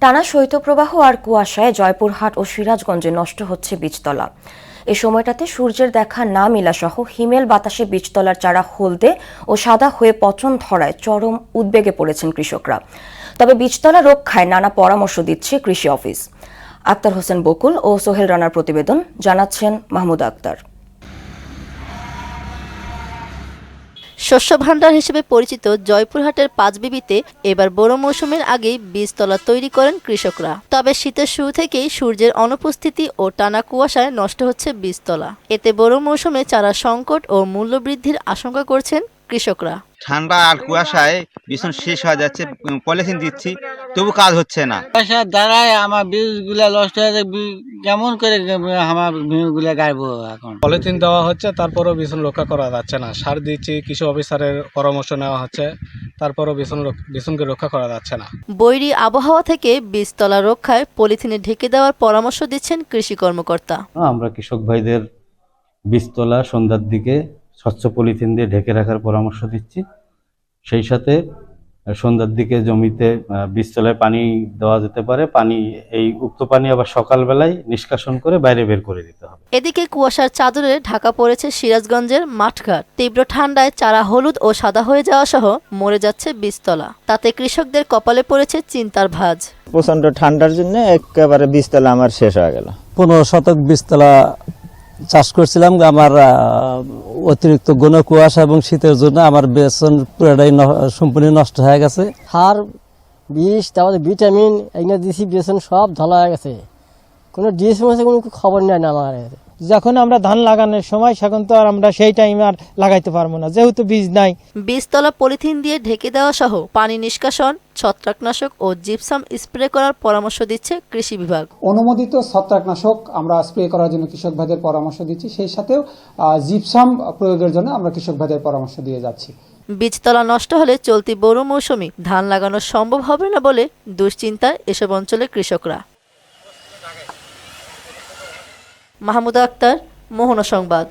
টানা শৈত্যপ্রবাহ আর কুয়াশায় জয়পুরহাট ও সিরাজগঞ্জে নষ্ট হচ্ছে বীজতলা। এই সময়টাতে সূর্যের দেখা না মেলাসহ হিমেল বাতাসে বীজতলার চারা হলদে ও সাদা হয়ে পচন ধরায় চরম উদ্বেগে পড়েছেন কৃষকরা। তবে বীজতলা রক্ষায় নানা পরামর্শ দিচ্ছে কৃষি অফিস। আক্তার হোসেন বকুল ও সোহেল রানার প্রতিবেদন, জানাচ্ছেন মাহমুদা আক্তার। শস্য ভাণ্ডার হিসেবে পরিচিত জয়পুরহাটের পাঁচবিবিতে এবার বোরো মৌসুমের আগেই বীজতলা তৈরি করেন কৃষকরা। তবে শীতের শুরু থেকেই সূর্যের অনুপস্থিতি ও টানা কুয়াশায় নষ্ট হচ্ছে বীজতলা। এতে বোরো মৌসুমে চারা সংকট ও মূল্য বৃদ্ধির আশঙ্কা করছেন কৃষকরা। ঠান্ডা আর কুয়াশায় ভীষণ শেষ হয়ে যাচ্ছে, পলিথিন দিচ্ছি তবু কাজ হচ্ছে না। কুয়াশার দ্বারাই আমার বীজগুলা নষ্ট হয়ে যায়। কেমন করে আমার বীজগুলা গাড়বো? এখন পলিথিন দেওয়া হচ্ছে, তারপরও ভীষণ রক্ষা করা যাচ্ছে না। সার দিচ্ছি, কৃষি অফিসারের পরামর্শ নেওয়া হচ্ছে, তারপরও ভীষণকে রক্ষা করা যাচ্ছে না। বৈরী আবহাওয়া থেকে বীজতলা রক্ষায় পলিথিনে ঢেকে দেওয়ার পরামর্শ দিচ্ছেন কৃষি কর্মকর্তা। আমরা কৃষক ভাইদের বীজতলা সন্ধ্যার দিকে স্বচ্ছ পলিথিন দিয়ে ঢেকে রাখার পরামর্শ দিচ্ছি। সেই সাথে সন্ধ্যার দিকে জমিতে বীজতলায় পানি দেওয়া যেতে পারে। এই উক্ত পানি আবার সকালবেলায় নিষ্কাশন করে বাইরে বের করে দিতে হবে। এদিকে কুয়াশার চাদরে ঢাকা পড়েছে সিরাজগঞ্জের মাঠঘাট। তীব্র ঠান্ডায় চারা হলুদ ও সাদা হয়ে যাওয়া সহ মরে যাচ্ছে বীজতলা। তাতে কৃষকদের কপালে পড়েছে চিন্তার ভাঁজ। প্রচন্ড ঠান্ডার জন্য একেবারে বীজতলা আমার শেষ হয়ে গেল। 15 শতক বীজতলা চাষ করছিলাম। আমার অতিরিক্ত ঘন কুয়াশা এবং শীতের জন্য আমার বেসন পুরোটাই সম্পূর্ণ নষ্ট হয়ে গেছে। সার, বিষ, তারপরে ভিটামিন এগুলো দিয়েছি, বেসন সব ধলা হয়ে গেছে। কোনো ডিএস কোনো খবর নেয় না আমার। যখন আমরা ধান লাগানোর সময় সেখন তো আর আমরা সেই টাইমে আর লাগাইতে পারবো না, যেহেতু বীজ নাই। বীজতলা পলিথিন দিয়ে ঢেকে দেওয়া সহ পানি নিষ্কাশন, ছত্রাকনাশক ও জিপসাম স্প্রে করার পরামর্শ দিচ্ছে কৃষি বিভাগ। অনুমোদিত ছত্রাকনাশক আমরা স্প্রে করার জন্য কৃষক ভাইদের পরামর্শ দিচ্ছি। সেই সাথেও জিপসাম প্রয়োগের জন্য আমরা কৃষক ভাইদের পরামর্শ দিয়ে যাচ্ছি। বীজতলা নষ্ট হলে চলতি বোরো মৌসুমে ধান লাগানো সম্ভব হবে না বলে দুশ্চিন্তায় এসব অঞ্চলের কৃষকরা। মাহমুদা আক্তার, মোহনা সংবাদ।